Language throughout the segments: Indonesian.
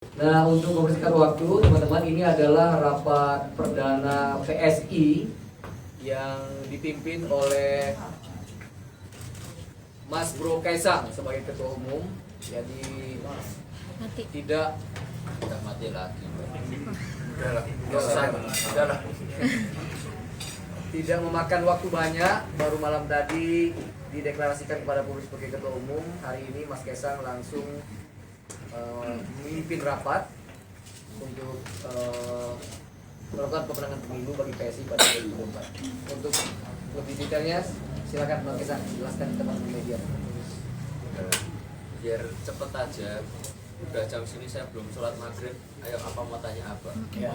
Nah, untuk membersihkan waktu, teman-teman, ini adalah rapat perdana PSI yang dipimpin oleh Mas Bro Kaisang sebagai ketua umum. Jadi Mati. tidak Udah mati lagi. udahlah. Tidak memakan waktu banyak, baru malam tadi dideklarasikan kepada publik sebagai ketua umum. Hari ini Mas Kaisang langsung memimpin rapat untuk melakukan pemenangan pemilu bagi PSI pada 2024. Untuk lebih detailnya, silakan Mas Kaisang jelaskan ke teman-teman media. Biar cepet aja. Udah jam sini saya belum sholat maghrib. Ayo apa mau tanya apa? Ya.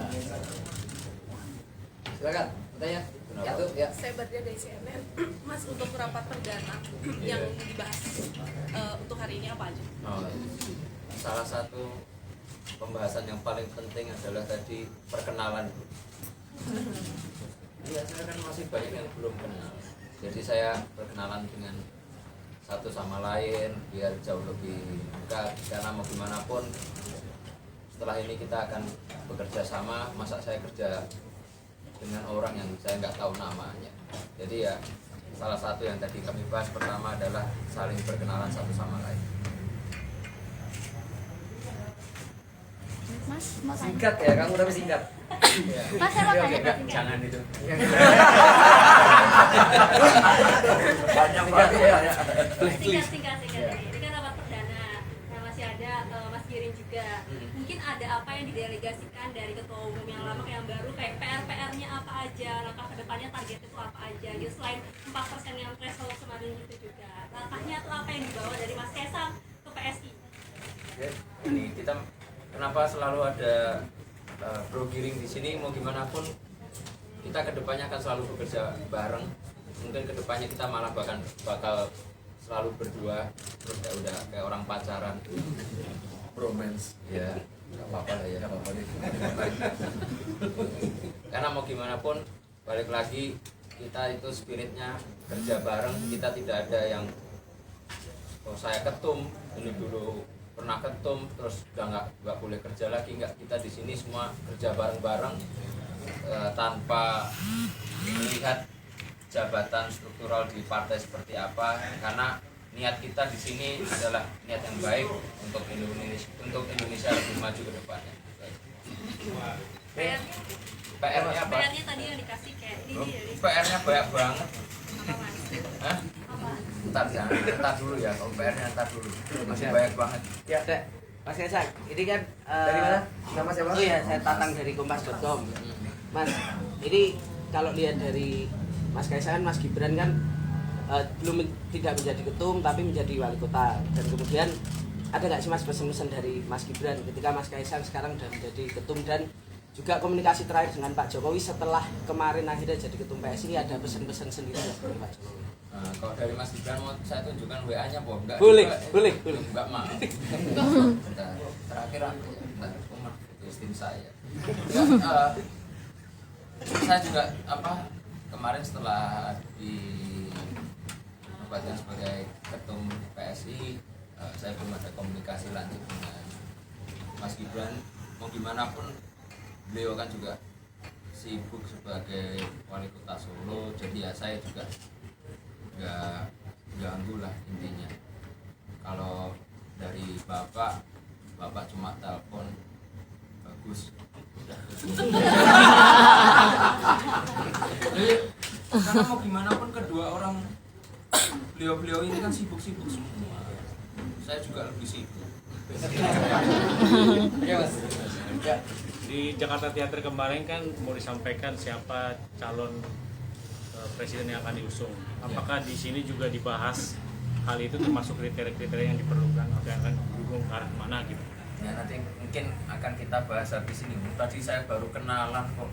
Silakan, bertanya. Ya tuh, ya. Saya Badria dari CNN. Mas, untuk rapat perdana yang dibahas untuk hari ini apa aja? Salah satu pembahasan yang paling penting adalah tadi perkenalan. Iya, saya kan masih banyak yang belum kenal. Jadi saya perkenalan dengan satu sama lain biar jauh lebih dekat, karena mau gimana pun setelah ini kita akan bekerja sama. Masa saya kerja dengan orang yang saya nggak tahu namanya. Jadi ya salah satu yang tadi kami bahas pertama adalah saling perkenalan satu sama lain. Mas, mau tanya. Singkat ya, kamu tapi singkat. Mas, saya mau Oke, tanya. oke. Jangan itu. Banyak banget ya. Singkat. Ini kan rapat perdana. Nah, masih ada Mas Giring juga. Mungkin ada apa yang didelegasikan dari ketua umum yang lama ke yang baru, kayak PR-nya apa aja, langkah kedepannya target itu apa aja. Gitu, selain 4% yang threshold kemarin itu juga. Langkahnya itu apa yang dibawa dari Mas Kaisang ke PSI? Ini kita kenapa selalu ada Bro Giring di sini, mau gimana pun kita kedepannya akan selalu bekerja bareng. Mungkin kedepannya kita malah bakal selalu berdua, terus ya udah kayak orang pacaran, bromance ya, nggak apa-apa lah ya, karena mau gimana pun balik lagi kita itu spiritnya kerja bareng. Kita tidak ada yang saya ketum ini dulu pernah ketum terus udah nggak boleh kerja lagi, nggak. Kita di sini semua kerja bareng-bareng tanpa melihat jabatan struktural di partai seperti apa, karena niat kita di sini adalah niat yang baik untuk Indonesia lebih maju ke depannya. PR-nya apa? PR-nya tadi yang dikasih kayak ini. PR-nya banyak banget. Apa, Mas? Hah? Apa? Ntar dulu ya, kalau PR-nya ntar dulu. Masih banyak banget. Ya, Mas Kaisang, ini kan dari mana? Nama siapa? Oh ya, saya Tatang dari kompas.com. Mas, ini kalau lihat dari Mas Kaisang, Mas Gibran kan tidak menjadi ketum tapi menjadi wali kota. Dan kemudian ada nggak sih Mas pesan-pesan dari Mas Gibran ketika Mas Kaisang sekarang sudah menjadi ketum, dan juga komunikasi terakhir dengan Pak Jokowi setelah kemarin akhirnya jadi ketum PSI, ini ada pesan-pesan sendiri dari Pak Jokowi? Nah, kalau dari Mas Gibran mau saya tunjukkan WA-nya, Boh. Enggak. Boleh. Enggak mau. Bentar. Terakhir aku ya. Bentar, rumah itu tim saya. Ya, saya juga kemarin setelah dinobatkan sebagai ketum PSI, saya belum ada komunikasi lanjut dengan Mas Gibran. Mau gimana pun beliau kan juga sibuk sebagai wali kota Solo, jadi ya saya juga nggak ganggu lah intinya. Kalau dari bapak cuma telepon bagus udah. Karena mau gimana pun kedua orang beliau ini kan sibuk semua, saya juga lebih sibuk. Ya, Mas. Ya. Di Jakarta Theater kemarin kan mau disampaikan siapa calon presiden yang akan diusung. Apakah di sini juga dibahas hal itu, termasuk kriteria-kriteria yang diperlukan atau yang akan didukung ke arah mana gitu? Ya nanti mungkin akan kita bahas habis ini. Tadi saya baru kenalan kok.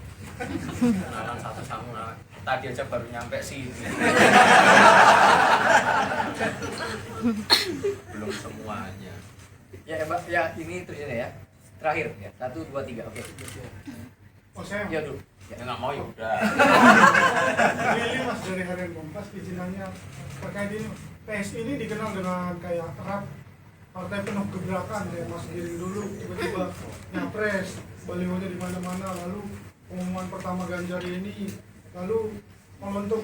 Kenalan satu sama tadi aja baru nyampe sini. Belum semuanya. Ya, Mbak. Ya, ini tulisannya ya. Terakhir ya. 1 2 3. Oke. Oh saya Ya, dulu. Ya nggak mau ya udah. Lili Mas dari Harian Kompas, izinannya terkait ini PSI ini dikenal dengan kayak erat partai penuh gebrakan kayak Mas Giring dulu tiba-tiba nyapres, balihonya di mana-mana, lalu pengumuman pertama Ganjar ini, lalu kalau untuk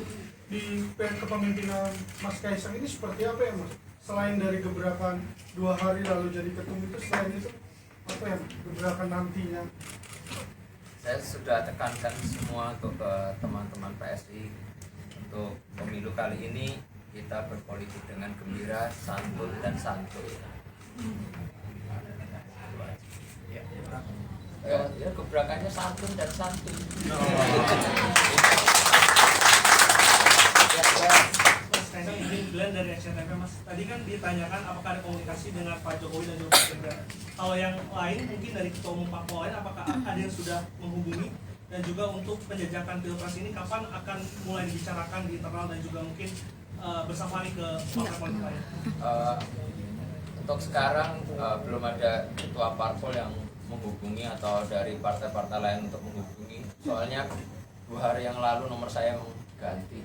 di kepemimpinan Mas Kaisang ini seperti apa ya Mas? Selain dari gebrakan 2 hari lalu jadi ketum itu, selain itu apa ya gebrakan nantinya? Saya sudah tekankan semua untuk ke teman-teman PSI untuk pemilu kali ini kita berpolitik dengan gembira, santun dan santuy. Ya, gebrakannya santun dan santuy. Mas Kaisang izin Glenn dari SCTV Mas. Tadi kan ditanyakan apakah ada komunikasi dengan Pak Jokowi dan juga Pak Ganjar. Kalau yang lain mungkin dari ketua umum parpol lain, apakah ada yang sudah menghubungi? Dan juga untuk penjajakan pilpres ini kapan akan mulai dibicarakan di internal dan juga mungkin bersafari ke partai politik lain? Untuk sekarang belum ada ketua parpol yang menghubungi atau dari partai-partai lain untuk menghubungi. Soalnya 2 hari yang lalu nomor saya ganti.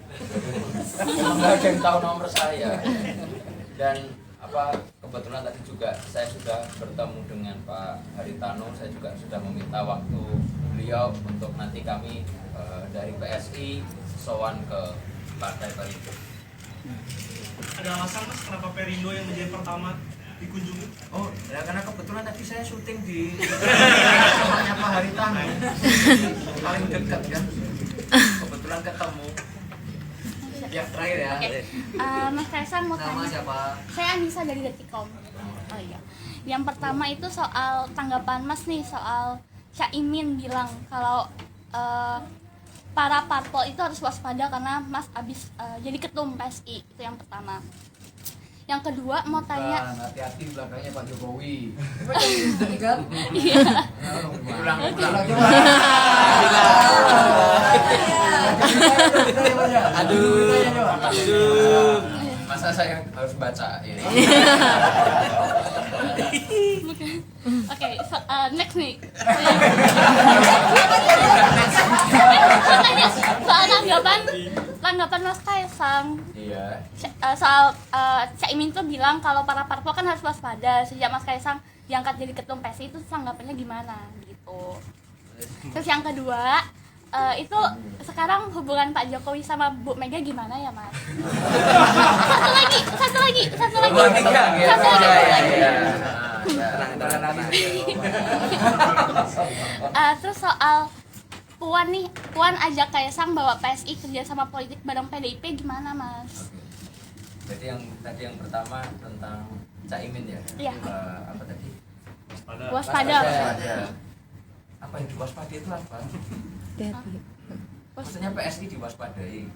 Nggak ada yang tahu nomor saya. Dan kebetulan tadi juga saya sudah bertemu dengan Pak Haritano. Saya juga sudah meminta waktu beliau untuk nanti kami dari PSI sowan ke Partai Perindo. Ada alasan Mas kenapa Perindo yang menjadi pertama dikunjungi? Oh, ya karena kebetulan tadi saya syuting di rumahnya Pak Haritano. Paling dekat kan. Kebetulan ketemu. Ya, terakhir ya. Oke. Mas Kaisang mau Nama tanya. siapa? Saya Anissa dari Detikcom. Oh iya. Yang pertama itu soal tanggapan Mas nih soal Caimin bilang kalau para parpol itu harus waspada karena Mas abis jadi ketum PSI. Itu yang pertama. Yang kedua mau tanya. Hati-hati belakangnya Pak Jokowi. Ini kan? Iya. Ulang. Aduh. Masa saya harus baca ini? Oke, next nih. Soal tanggapan Mas Kaisang. Iya. Soal Caimin tuh bilang kalau para parpol kan harus waspada sejak Mas Kaisang diangkat jadi ketum PSI itu tanggapannya gimana gitu. Terus yang kedua itu sekarang hubungan Pak Jokowi sama Bu Mega gimana ya Mas? Satu lagi. Terus soal Puan ajak Kaisang bawa PSI kerja sama politik bareng PDIP gimana Mas? Jadi yang pertama tentang Caimin ya. Iya. Apa tadi? Waspada. Apa yang diwaspadai itu apa? Maksudnya PSI diwaspadai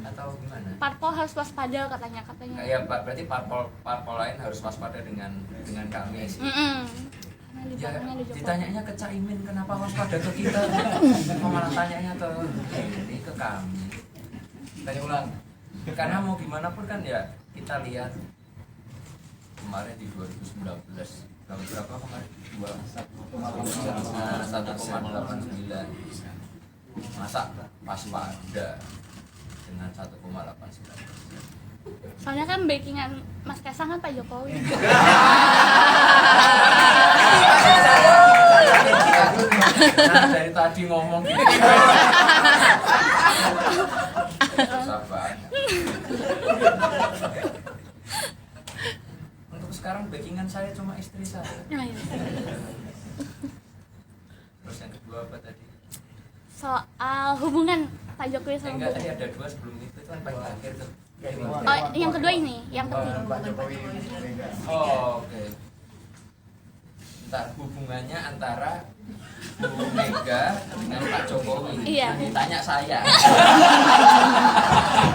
atau gimana? Parpol harus waspada katanya. Ya berarti parpol lain harus waspada dengan kami sih. Ya, ditanyanya ke Caimin kenapa waspada ke kita, malah tanyanya ini ke kami. Tanya ulang. Karena mau gimana pun kan ya kita lihat kemarin di 2019 berapa kemarin 1,89 masa waspada dengan 1,89. Soalnya kan backingan Mas Kaisang kan Pak Jokowi. Dari tadi ngomong gitu. Sabar. Untuk sekarang backingan saya cuma istri saya. Terus yang kedua apa tadi? Soal hubungan Pak Jokowi sama Enggak, Bu tadi Mega. ada 2 sebelum itu kan paling akhir tuh. Oh, yang kedua ini, yang penting. Pak Jokowi Mega. Oh, oke. Entar hubungannya antara Bu Mega dengan Pak Jokowi. Iya. Ditanya saya.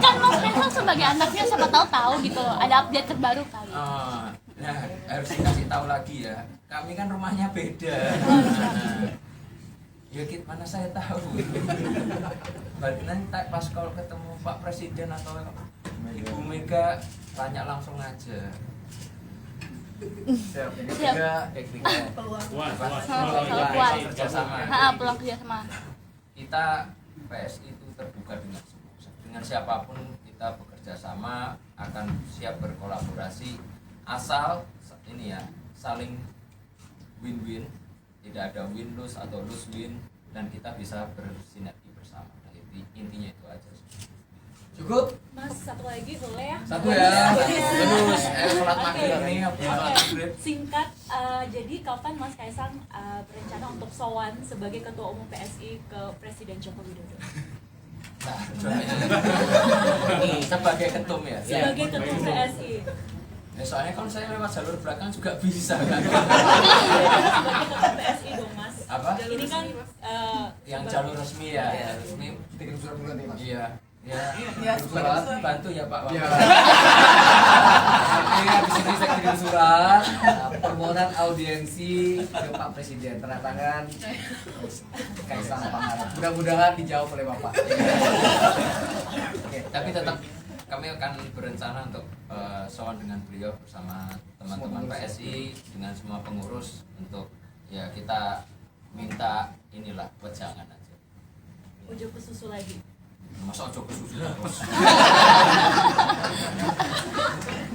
Kan Mas Kaisang sebagai anaknya siapa tahu gitu, ada update terbaru kali. Oh, nah harus dikasih tahu lagi ya. Kami kan rumahnya beda. Ya mana saya tahu. Berarti nanti pas kalau ketemu Pak Presiden atau Ibu Mega tanya langsung aja. Siap. Peluang kerjasama. Peluang kerjasama. Kita PSI itu terbuka dengan semua. Dengan siapapun kita bekerja sama, akan siap berkolaborasi asal ini ya saling win-win, tidak ada win lose atau lose win, dan kita bisa bersinergi bersama. Nah, intinya itu aja. Cukup? Mas, satu lagi boleh ya? Satu ya. Terus sholat maghrib Oke. ini Oke. sholat maghrib. Singkat, jadi kapan Mas Kaisang berencana untuk sowan sebagai Ketua Umum PSI ke Presiden Joko Widodo? Nah, sebagai ketum ya. Sebagai Ketum PSI. Ya, soalnya kalau saya lewat jalur belakang juga bisa kan. Sebagai Ketum PSI dong Mas. Apa? Ini kan Yang jalur resmi ya. Ya. Resmi. Kirim surat bukan nih, Mas? Iya. Ya, Kirim surat. bantu ya Pak. Ya. Nanti habis ini saya kirim surat permohonan audiensi ke Pak Presiden, tanda tangan Kaisang Pangarep. Mudah-mudahan dijawab oleh Bapak. Oke, tapi tetap kami akan berencana untuk sowan dengan beliau bersama teman-teman PSI dengan semua pengurus untuk ya kita minta inilah wejangan aja. Ujuk ke susu lagi. Masa ojo kesusu terus.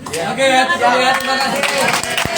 Oke, terima kasih.